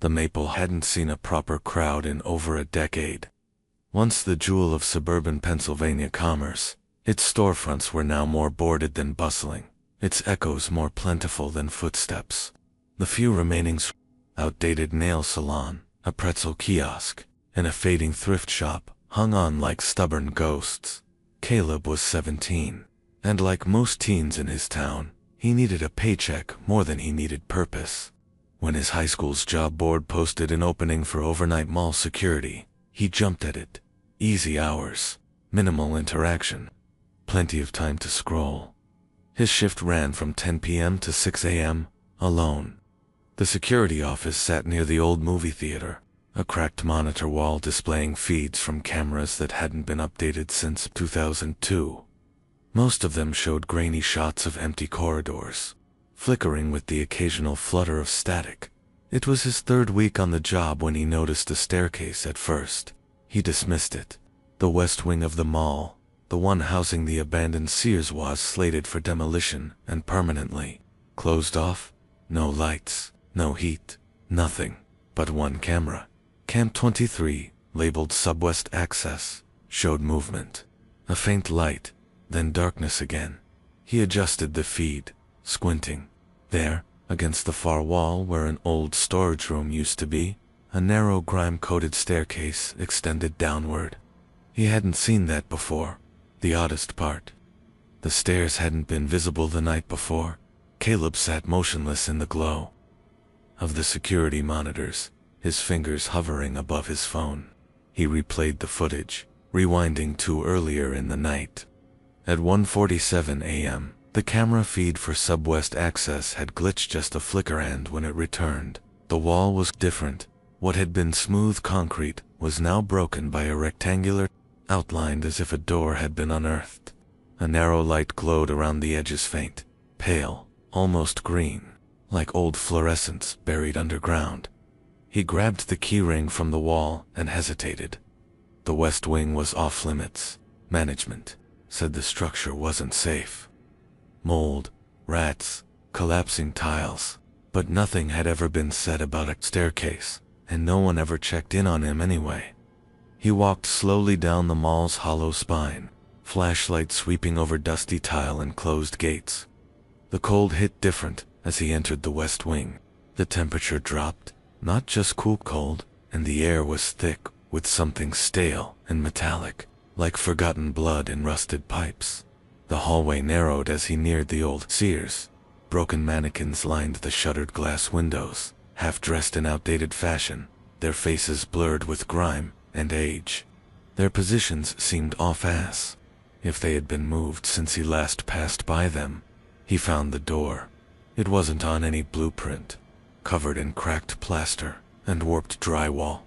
The Maple hadn't seen a proper crowd in over a decade. Once the jewel of suburban Pennsylvania commerce, its storefronts were now more boarded than bustling, its echoes more plentiful than footsteps. The few remaining outdated nail salon, a pretzel kiosk, and a fading thrift shop hung on like stubborn ghosts. Caleb was 17, and like most teens in his town, he needed a paycheck more than he needed purpose. When his high school's job board posted an opening for overnight mall security, he jumped at it. Easy hours, minimal interaction, plenty of time to scroll. His shift ran from 10 p.m. to 6 a.m., alone. The security office sat near the old movie theater, a cracked monitor wall displaying feeds from cameras that hadn't been updated since 2002. Most of them showed grainy shots of empty corridors, flickering with the occasional flutter of static. It was his third week on the job when he noticed a staircase at first. He dismissed it. The west wing of the mall, the one housing the abandoned Sears, was slated for demolition and permanently closed off. No lights, no heat, nothing but one camera. Cam 23, labeled Subwest Access, showed movement. A faint light, then darkness again. He adjusted the feed, squinting. There, against the far wall where an old storage room used to be, a narrow grime-coated staircase extended downward. He hadn't seen that before. The oddest part. The stairs hadn't been visible the night before. Caleb sat motionless in the glow of the security monitors, his fingers hovering above his phone. He replayed the footage, rewinding to earlier in the night. At 1:47 a.m., the camera feed for Subwest Access had glitched just a flicker, and when it returned, the wall was different. What had been smooth concrete was now broken by a rectangular, outlined as if a door had been unearthed. A narrow light glowed around the edges, faint, pale, almost green, like old fluorescence buried underground. He grabbed the keyring from the wall and hesitated. The west wing was off limits. Management said the structure wasn't safe. Mold, rats, collapsing tiles, but nothing had ever been said about a staircase, and no one ever checked in on him anyway. He walked slowly down the mall's hollow spine, flashlight sweeping over dusty tile and closed gates. The cold hit different as he entered the west wing. The temperature dropped, not just cool cold, and the air was thick with something stale and metallic, like forgotten blood in rusted pipes. The hallway narrowed as he neared the old Sears. Broken mannequins lined the shuttered glass windows, half dressed in outdated fashion, their faces blurred with grime and age. Their positions seemed off-as if they had been moved since he last passed by them. He found the door. It wasn't on any blueprint, covered in cracked plaster and warped drywall.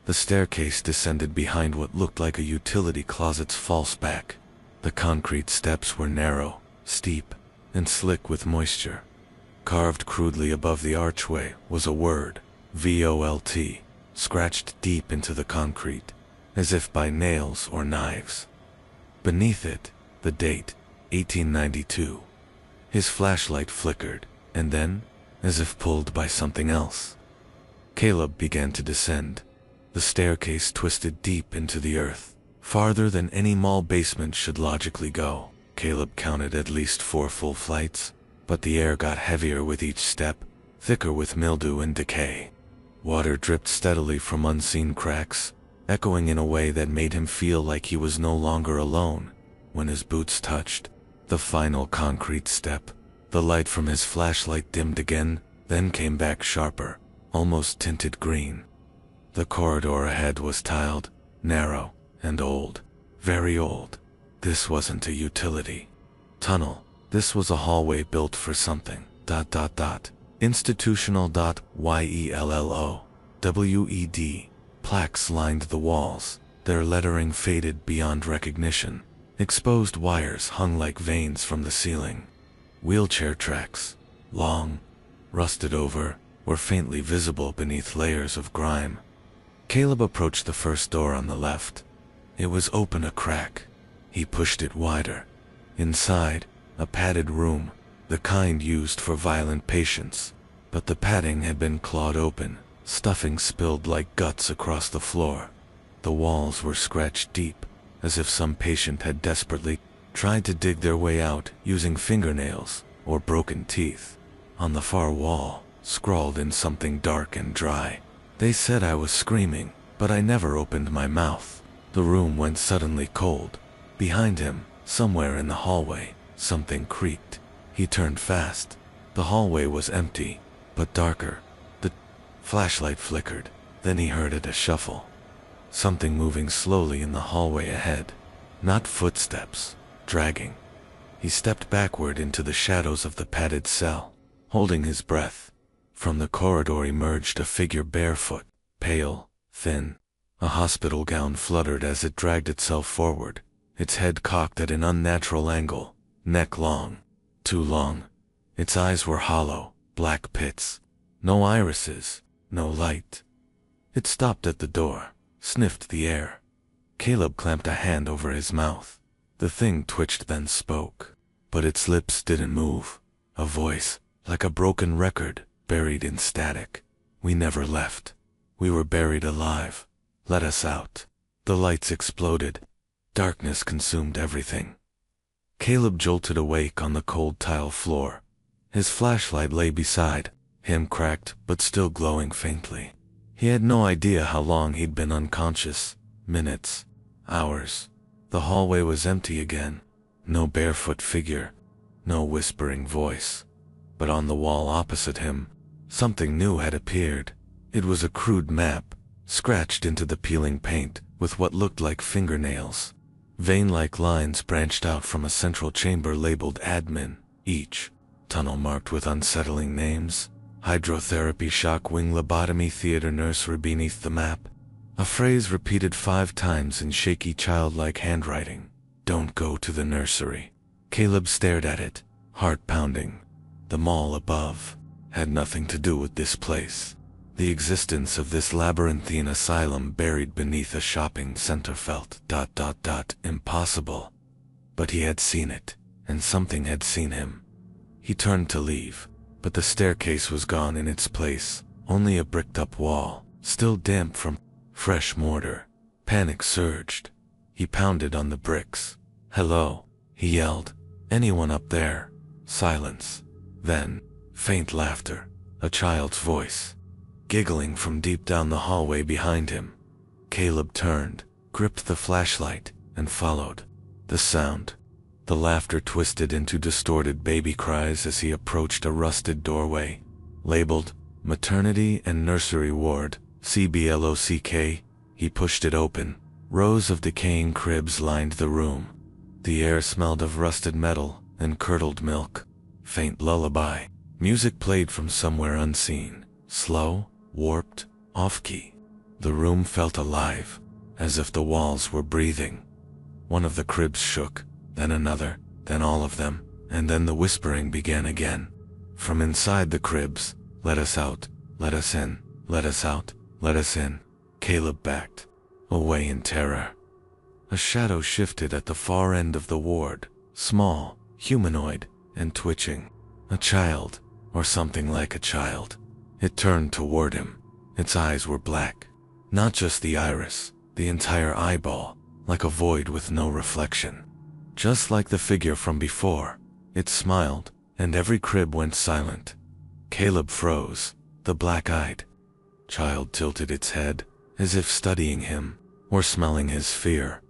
The staircase descended behind what looked like a utility closet's false back. The concrete steps were narrow, steep, and slick with moisture. Carved crudely above the archway was a word, VOLT, scratched deep into the concrete, as if by nails or knives. Beneath it, the date, 1892. His flashlight flickered, and then, as if pulled by something else, Caleb began to descend. The staircase twisted deep into the earth, farther than any mall basement should logically go. Caleb counted at least 4 full flights, but the air got heavier with each step, thicker with mildew and decay. Water dripped steadily from unseen cracks, echoing in a way that made him feel like he was no longer alone. When his boots touched the final concrete step, the light from his flashlight dimmed again, then came back sharper, almost tinted green. The corridor ahead was tiled, narrow, and old. Very old. This wasn't a utility tunnel. This was a hallway built for something. Institutional. YELLO. WED. Plaques lined the walls, their lettering faded beyond recognition. Exposed wires hung like veins from the ceiling. Wheelchair tracks, long, rusted over, were faintly visible beneath layers of grime. Caleb approached the first door on the left. It was open a crack. He pushed it wider. Inside, a padded room, the kind used for violent patients, but the padding had been clawed open, Stuffing spilled like guts across the floor. The walls were scratched deep, as if some patient had desperately tried to dig their way out using fingernails or broken teeth. On the far wall, scrawled in something dark and dry, "They said I was screaming, but I never opened my mouth." The room went suddenly cold. Behind him, somewhere in the hallway, something creaked. He turned fast. The hallway was empty, but darker. The flashlight flickered. Then he heard a shuffle. Something moving slowly in the hallway ahead. Not footsteps, dragging. He stepped backward into the shadows of the padded cell, holding his breath. From the corridor emerged a figure barefoot, pale, thin. A hospital gown fluttered as it dragged itself forward, its head cocked at an unnatural angle, neck long, too long. Its eyes were hollow, black pits. No irises, no light. It stopped at the door, sniffed the air. Caleb clamped a hand over his mouth. The thing twitched then spoke, but its lips didn't move. A voice, like a broken record, buried in static. "We never left. We were buried alive. Let us out." The lights exploded. Darkness consumed everything. Caleb jolted awake on the cold tile floor. His flashlight lay beside him, cracked but still glowing faintly. He had no idea how long he'd been unconscious. Minutes, hours. The hallway was empty again. No barefoot figure, no whispering voice. But on the wall opposite him, something new had appeared. It was a crude map, scratched into the peeling paint with what looked like fingernails. Vein-like lines branched out from a central chamber labeled admin, each tunnel marked with unsettling names. Hydrotherapy, shock wing, lobotomy, theater, nursery. Beneath the map, a phrase repeated 5 times in shaky childlike handwriting. "Don't go to the nursery." Caleb stared at it, heart pounding. The mall above had nothing to do with this place. The existence of this labyrinthine asylum buried beneath a shopping center felt ... impossible. But he had seen it, and something had seen him. He turned to leave, but the staircase was gone in its place, only a bricked-up wall, still damp from fresh mortar. Panic surged. He pounded on the bricks. "Hello," he yelled. "Anyone up there?" Silence. Then, faint laughter. A child's voice, giggling from deep down the hallway behind him. Caleb turned, gripped the flashlight, and followed the sound. The laughter twisted into distorted baby cries as he approached a rusted doorway, labeled Maternity and Nursery Ward, CBLOCK. He pushed it open. Rows of decaying cribs lined the room. The air smelled of rusted metal and curdled milk. Faint lullaby music played from somewhere unseen, slow, warped, off-key. The room felt alive, as if the walls were breathing. One of the cribs shook, then another, then all of them, and then the whispering began again. From inside the cribs, "Let us out, let us in, let us out, let us in." Caleb backed away in terror. A shadow shifted at the far end of the ward, small, humanoid, and twitching. A child, or something like a child. It turned toward him. Its eyes were black. Not just the iris, the entire eyeball, like a void with no reflection. Just like the figure from before, it smiled, and every crib went silent. Caleb froze. The black-eyed child tilted its head, as if studying him, or smelling his fear.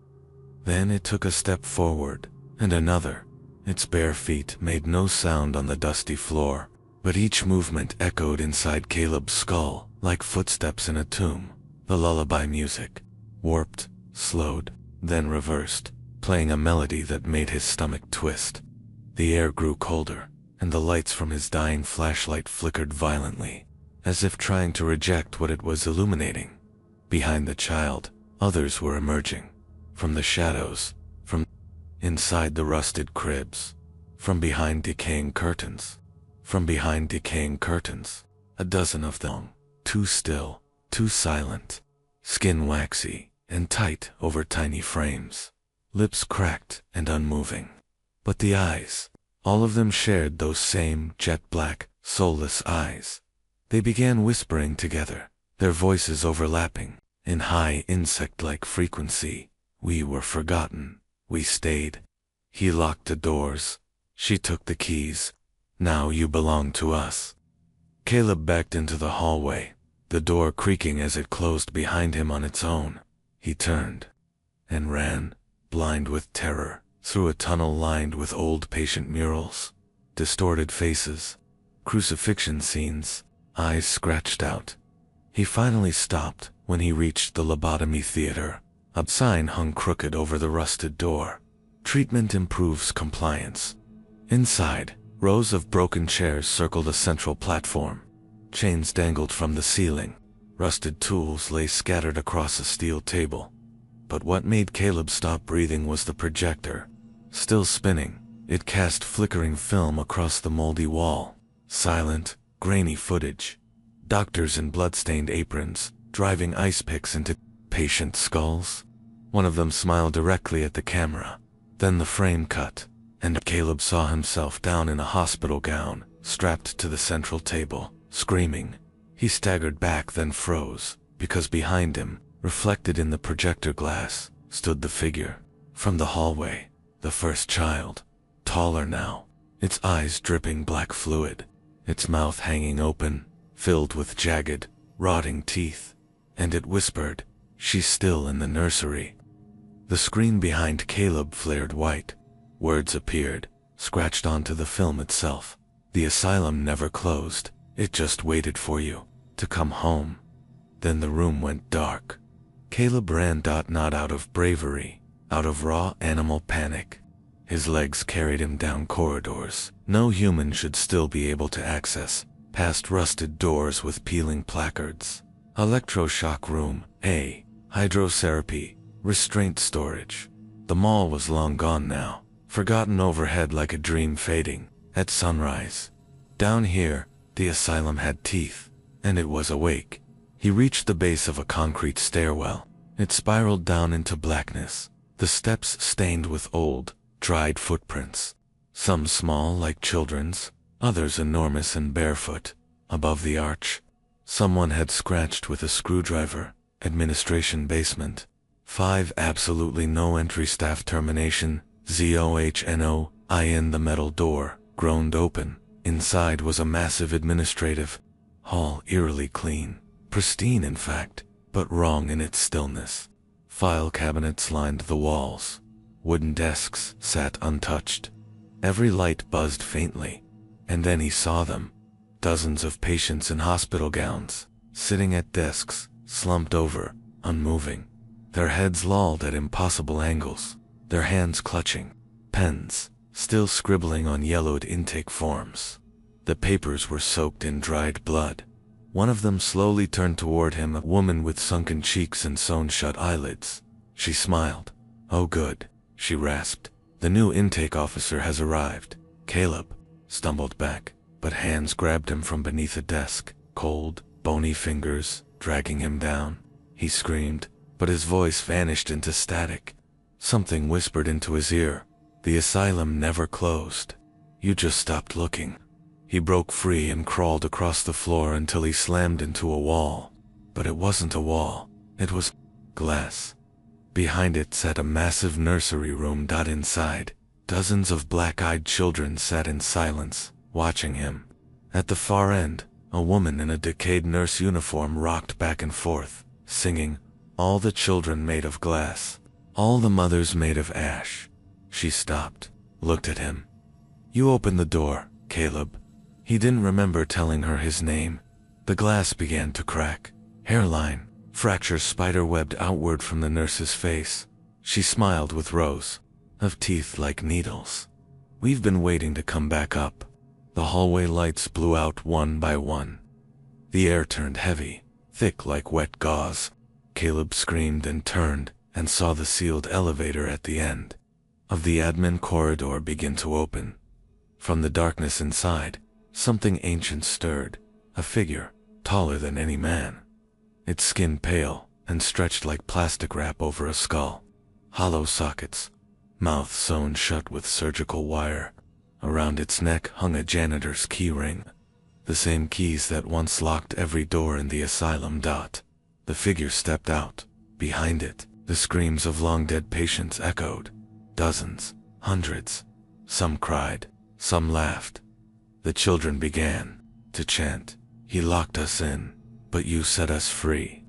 Then it took a step forward, and another. Its bare feet made no sound on the dusty floor, but each movement echoed inside Caleb's skull like footsteps in a tomb. The lullaby music, warped, slowed, then reversed, playing a melody that made his stomach twist. The air grew colder, and the lights from his dying flashlight flickered violently, as if trying to reject what it was illuminating. Behind the child, others were emerging. From the shadows, from inside the rusted cribs, from behind decaying curtains. From behind decaying curtains, a dozen of them, too still, too silent, skin waxy and tight over tiny frames, lips cracked and unmoving. But the eyes, all of them shared those same jet-black, soulless eyes. They began whispering together, their voices overlapping, in high insect-like frequency. We were forgotten. We stayed. He locked the doors. She took the keys. Now you belong to us. Caleb backed into the hallway, the door creaking as it closed behind him on its own. He turned and ran, blind with terror, through a tunnel lined with old patient murals, distorted faces, crucifixion scenes, eyes scratched out. He finally stopped when he reached the lobotomy theater. A sign hung crooked over the rusted door. Treatment improves compliance. Inside, rows of broken chairs circled a central platform. Chains dangled from the ceiling. Rusted tools lay scattered across a steel table. But what made Caleb stop breathing was the projector. Still spinning, it cast flickering film across the moldy wall. Silent, grainy footage. Doctors in blood-stained aprons, driving ice picks into patient skulls. One of them smiled directly at the camera. Then the frame cut, and Caleb saw himself down in a hospital gown, strapped to the central table, screaming. He staggered back, then froze, because behind him, reflected in the projector glass, stood the figure from the hallway, the first child, taller now, its eyes dripping black fluid, its mouth hanging open, filled with jagged, rotting teeth, and it whispered, "She's still in the nursery." The screen behind Caleb flared white. Words appeared, scratched onto the film itself. The asylum never closed, it just waited for you to come home. Then the room went dark. Caleb ran not out of bravery, out of raw animal panic. His legs carried him down corridors no human should still be able to access, past rusted doors with peeling placards. Electroshock room, A. Hydrotherapy, restraint storage. The mall was long gone now, forgotten overhead like a dream fading at sunrise. Down here, the asylum had teeth, and it was awake. He reached the base of a concrete stairwell. It spiraled down into blackness, the steps stained with old, dried footprints. Some small like children's, others enormous and barefoot. Above the arch, someone had scratched with a screwdriver. Administration basement. 5 absolutely no entry staff termination. ZOHNOIN. The metal door groaned open. Inside was a massive administrative hall, eerily clean. Pristine in fact, but wrong in its stillness. File cabinets lined the walls. Wooden desks sat untouched. Every light buzzed faintly. And then he saw them. Dozens of patients in hospital gowns, sitting at desks, slumped over, unmoving. Their heads lolled at impossible angles, their hands clutching pens, still scribbling on yellowed intake forms. The papers were soaked in dried blood. One of them slowly turned toward him, a woman with sunken cheeks and sewn-shut eyelids. She smiled. "Oh good," she rasped. "The new intake officer has arrived." Caleb stumbled back, but hands grabbed him from beneath a desk, cold, bony fingers, dragging him down. He screamed, but his voice vanished into static. Something whispered into his ear. "The asylum never closed. You just stopped looking." He broke free and crawled across the floor until he slammed into a wall. But it wasn't a wall. It was glass. Behind it sat a massive nursery room. Inside, dozens of black-eyed children sat in silence, watching him. At the far end, a woman in a decayed nurse uniform rocked back and forth, singing, "All the children made of glass, all the mothers made of ash." She stopped, looked at him. "You open the door, Caleb." He didn't remember telling her his name. The glass began to crack. Hairline, fractures spider-webbed outward from the nurse's face. She smiled with rows of teeth like needles. "We've been waiting to come back up." The hallway lights blew out one by one. The air turned heavy, thick like wet gauze. Caleb screamed and turned, and saw the sealed elevator at the end of the admin corridor begin to open. From the darkness inside, something ancient stirred, a figure, taller than any man. Its skin pale, and stretched like plastic wrap over a skull. Hollow sockets, mouth sewn shut with surgical wire. Around its neck hung a janitor's key ring. The same keys that once locked every door in the asylum. The figure stepped out. Behind it, the screams of long-dead patients echoed. Dozens, hundreds. Some cried, some laughed. The children began to chant, "He locked us in, but you set us free."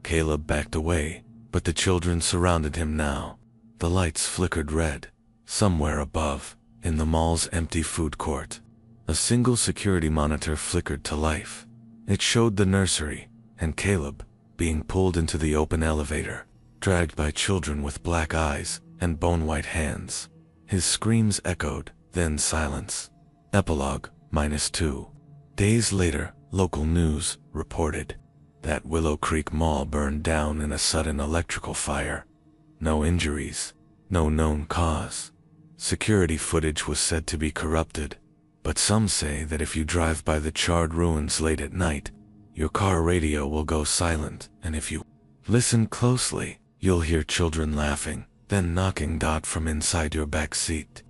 Caleb backed away, but the children surrounded him now. The lights flickered red. Somewhere above, in the mall's empty food court, a single security monitor flickered to life. It showed the nursery, and Caleb, being pulled into the open elevator, dragged by children with black eyes and bone-white hands. His screams echoed, then silence. Epilogue -2. Days later, local news reported that Willow Creek Mall burned down in a sudden electrical fire. No injuries, no known cause. Security footage was said to be corrupted, but some say that if you drive by the charred ruins late at night, your car radio will go silent, and if you listen closely, you'll hear children laughing, then knocking from inside your back seat.